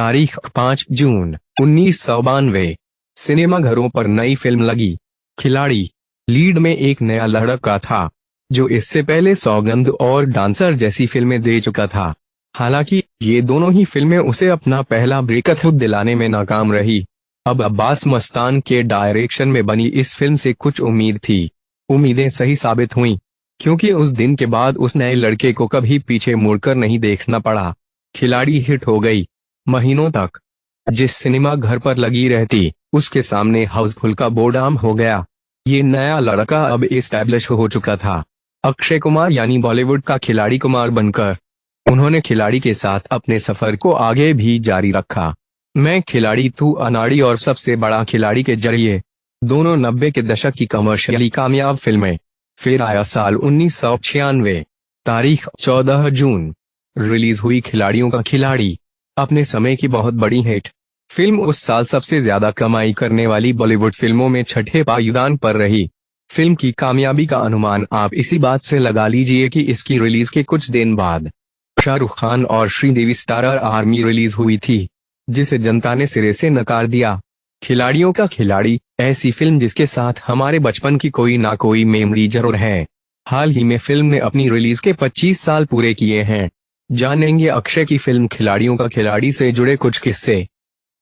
तारीख 5 जून 1992। सिनेमाघरों पर नई फिल्म लगी। खिलाड़ी लीड में एक नया लड़का था जो इससे पहले सौगंध और डांसर जैसी फिल्में दे चुका था। हालांकि ये दोनों ही फिल्में उसे अपना पहला ब्रेकथ्रू दिलाने में नाकाम रही। अब अब्बास मस्तान के डायरेक्शन में बनी इस फिल्म से कुछ उम्मीद थी। उम्मीदें सही साबित हुईं, क्योंकि उस दिन के बाद उस नए लड़के को कभी पीछे मुड़कर नहीं देखना पड़ा। खिलाड़ी हिट हो गई। महीनों तक जिस सिनेमा घर पर लगी रहती, उसके सामने हाउसफुल का बोर्ड आम हो गया। ये नया लड़का अब एस्टैब्लिश हो चुका था। अक्षय कुमार यानी बॉलीवुड का खिलाड़ी कुमार बनकर उन्होंने खिलाड़ी के साथ अपने सफर को आगे भी जारी रखा। मैं खिलाड़ी, तू अनाड़ी और सबसे बड़ा खिलाड़ी के जरिए दोनों 90 के दशक की कमर्शियली कामयाब फिल्में। फिर आया साल 1996, तारीख 14 जून। रिलीज हुई खिलाड़ियों का खिलाड़ी, अपने समय की बहुत बड़ी हिट फिल्म। उस साल सबसे ज्यादा कमाई करने वाली बॉलीवुड फिल्मों में छठे पायदान पर रही। फिल्म की कामयाबी का अनुमान आप इसी बात से लगा लीजिए कि इसकी रिलीज के कुछ दिन बाद शाहरुख खान और श्रीदेवी स्टारर आर्मी रिलीज हुई थी, जिसे जनता ने सिरे से नकार दिया। खिलाड़ियों का खिलाड़ी ऐसी फिल्म जिसके साथ हमारे बचपन की कोई ना कोई मेमोरी जरूर है। हाल ही में फिल्म ने अपनी रिलीज के 25 साल पूरे किए हैं। जानेंगे अक्षय की फिल्म खिलाड़ियों का खिलाड़ी से जुड़े कुछ किस्से।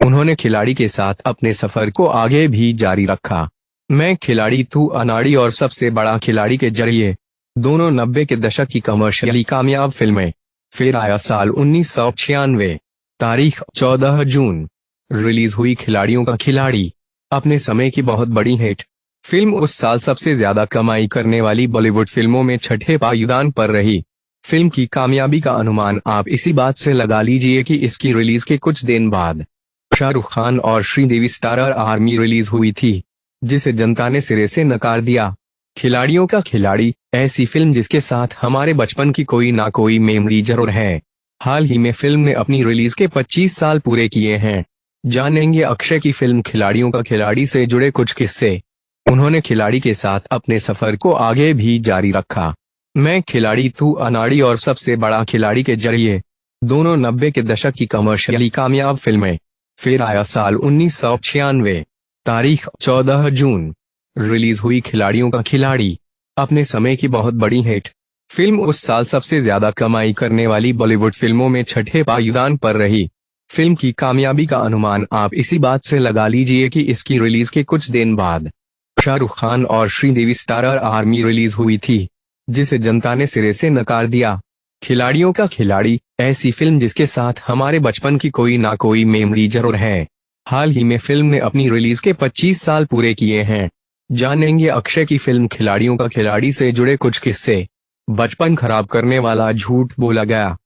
उन्होंने खिलाड़ी के साथ अपने सफर को आगे भी जारी रखा। मैं खिलाड़ी, तू अनाड़ी और सबसे बड़ा खिलाड़ी के जरिए दोनों 90 के दशक की कमर्शियली कामयाब फिल्में। फिर आया साल 1996, तारीख 14 जून। रिलीज हुई खिलाड़ियों का खिलाड़ी, अपने समय की बहुत बड़ी हिट फिल्म। उस साल सबसे ज्यादा कमाई करने वाली बॉलीवुड फिल्मों में छठे पायदान पर रही। फिल्म की कामयाबी का अनुमान आप इसी बात से लगा लीजिए कि इसकी रिलीज के कुछ दिन बाद शाहरुख खान और श्रीदेवी स्टारर आर्मी रिलीज हुई थी, जिसे जनता ने सिरे से नकार दिया। खिलाड़ियों का खिलाड़ी ऐसी फिल्म जिसके साथ हमारे बचपन की कोई ना कोई मेमोरी जरूर है। हाल ही में फिल्म ने अपनी रिलीज के 25 साल पूरे किए हैं। जानेंगे अक्षय की फिल्म खिलाड़ियों का खिलाड़ी से जुड़े कुछ किस्से। उन्होंने खिलाड़ी के साथ अपने सफर को आगे भी जारी रखा। मैं खिलाड़ी, तू अनाड़ी और सबसे बड़ा खिलाड़ी के जरिए दोनों 90 के दशक की कमर्शियली कामयाब फिल्में। फिर आया साल 1996, तारीख 14 जून। रिलीज हुई खिलाड़ियों का खिलाड़ी, अपने समय की बहुत बड़ी हिट फिल्म। उस साल सबसे ज्यादा कमाई करने वाली बॉलीवुड फिल्मों में छठे पायदान पर रही। फिल्म की कामयाबी का अनुमान आप इसी बात से लगा लीजिए कि इसकी रिलीज के कुछ दिन बाद शाहरुख खान और श्रीदेवी स्टारर आर्मी रिलीज हुई थी, जिसे जनता ने सिरे से नकार दिया। खिलाड़ियों का खिलाड़ी ऐसी फिल्म जिसके साथ हमारे बचपन की कोई ना कोई मेमोरी जरूर है। हाल ही में फिल्म ने अपनी रिलीज के 25 साल पूरे किए हैं। जानेंगे अक्षय की फिल्म खिलाड़ियों का खिलाड़ी से जुड़े कुछ किस्से। बचपन खराब करने वाला झूठ बोला गया।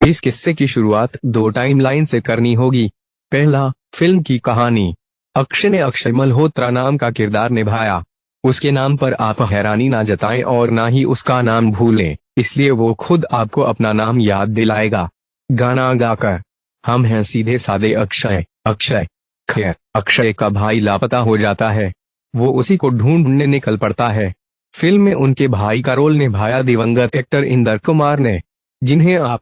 इस किस्से की शुरुआत 2 टाइमलाइन से करनी होगी। पहला, फिल्म की कहानी। अक्षय ने अक्षय मल्होत्रा नाम का किरदार निभाया। उसके नाम पर आप हैरानी ना जताएं और ना ही उसका नाम भूलें, इसलिए वो खुद आपको अपना नाम याद दिलाएगा गाना गाकर। हम हैं सीधे साधे अक्षय। अक्षय खैर, अक्षय का भाई लापता हो जाता है। वो उसी को ढूंढने निकल पड़ता है। फिल्म में उनके भाई का रोल निभाया दिवंगत एक्टर इंदर कुमार ने, जिन्हें आप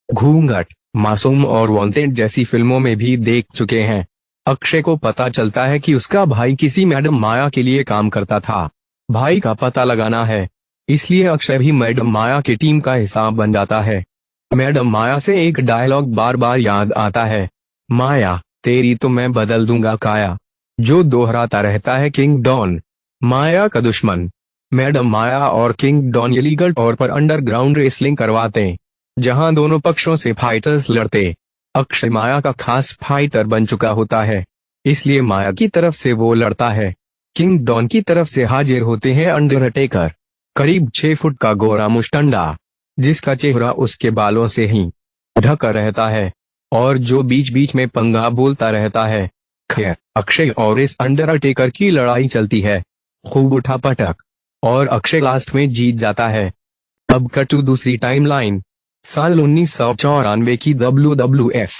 घूंघट, मासूम और वांटेड जैसी फिल्मों में भी देख चुके हैं। अक्षय को पता चलता है कि उसका भाई किसी मैडम माया के लिए काम करता था। भाई का पता लगाना है, इसलिए अक्षय भी मैडम माया की टीम का हिस्सा बन जाता है। मैडम माया से एक डायलॉग बार बार याद आता है, माया तेरी तो मैं बदल दूंगा काया, जो दोहराता रहता है किंग डॉन, माया का दुश्मन। मैडम माया और किंग डॉन इलीगल तौर पर अंडरग्राउंड रेसलिंग करवाते, जहां दोनों पक्षों से फाइटर्स लड़ते। अक्षय माया का खास फाइटर बन चुका होता है, इसलिए माया की तरफ से वो लड़ता है। किंग डॉन की तरफ से हाजिर होते हैं अंडरटेकर, करीब 6 फुट का गोरा मुस्टंडा, जिसका चेहरा उसके बालों से ही ढका रहता है और जो बीच बीच में पंगा बोलता रहता है। खैर, अक्षय और इस अंडरटेकर की लड़ाई चलती है, खूब उठापटक, और अक्षय लास्ट में जीत जाता है। अब कट टू दूसरी टाइमलाइन, साल 1994 की WWF।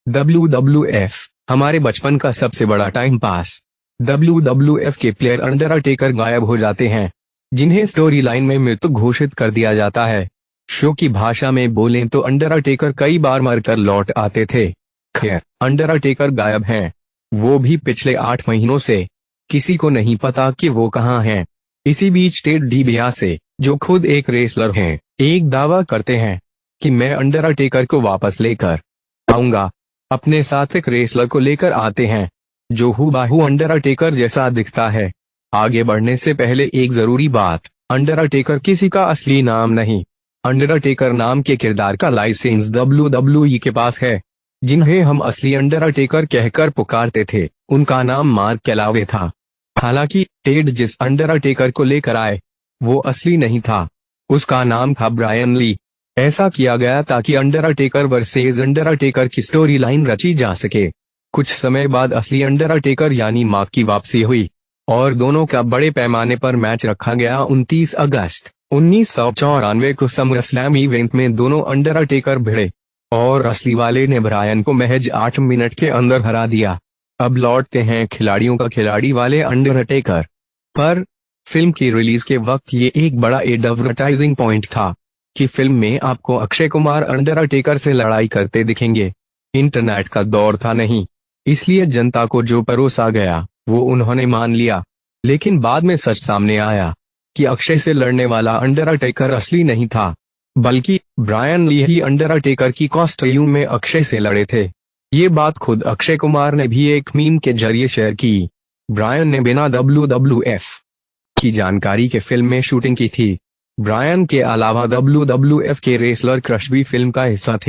WWF हमारे बचपन का सबसे बड़ा टाइम पास। WWF के प्लेयर अंडरटेकर गायब हो जाते हैं, जिन्हें स्टोरी लाइन में मृत घोषित कर दिया जाता है। शो की भाषा में बोलें तो अंडरटेकर कई बार मरकर लौट आते थे। खैर, अंडरटेकर गायब हैं, वो भी पिछले 8 महीनों से। किसी को नहीं पता कि वो कहाँ हैं। इसी बीच टेड डिबियासे, जो खुद एक रेसलर हैं, एक दावा करते हैं कि मैं अंडरटेकर को वापस लेकर आऊंगा। अपने साथ एक रेसलर को लेकर आते हैं जो हूबहू अंडरटेकर जैसा दिखता है। आगे बढ़ने से पहले एक जरूरी बात, अंडरटेकर किसी का असली नाम नहीं। अंडरटेकर नाम के किरदार का लाइसेंस WWE के पास है। जिन्हें हम असली अंडरटेकर कहकर पुकारते थे, उनका नाम मार्क कैलावे था। हालांकि टेड जिस अंडरटेकर को लेकर आए, वो असली नहीं था। उसका नाम था ब्रायन ली। ऐसा किया गया ताकि अंडरटेकर वर्सेस अंडरटेकर की स्टोरी लाइन रची जा सके। कुछ समय बाद असली अंडरटेकर यानी मार्क की वापसी हुई और दोनों का बड़े पैमाने पर मैच रखा गया। 29 अगस्त 1994 को समरस्लैम इवेंट में दोनों अंडरटेकर भिड़े और असली वाले ने ब्रायन को महज 8 मिनट के अंदर हरा दिया। अब लौटते हैं खिलाड़ियों का खिलाड़ी वाले अंडरटेकर पर। फिल्म की रिलीज के वक्त ये एक बड़ा एडवर्टाइजिंग पॉइंट था कि फिल्म में आपको अक्षय कुमार अंडरटेकर से लड़ाई करते दिखेंगे। इंटरनेट का दौर था नहीं, इसलिए जनता को जो परोसा गया वो उन्होंने मान लिया। लेकिन बाद में सच सामने आया कि अक्षय से लड़ने वाला अंडरटेकर असली नहीं था, बल्कि ब्रायन ली ही अंडरटेकर की कॉस्ट्यूम में अक्षय से लड़े थे। ये बात खुद अक्षय कुमार ने भी एक मीम के जरिए शेयर की। ब्रायन ने बिना WWF की जानकारी के फिल्म में शूटिंग की थी। ब्रायन के अलावा WWF के रेसलर क्रश भी फिल्म का हिस्सा थे।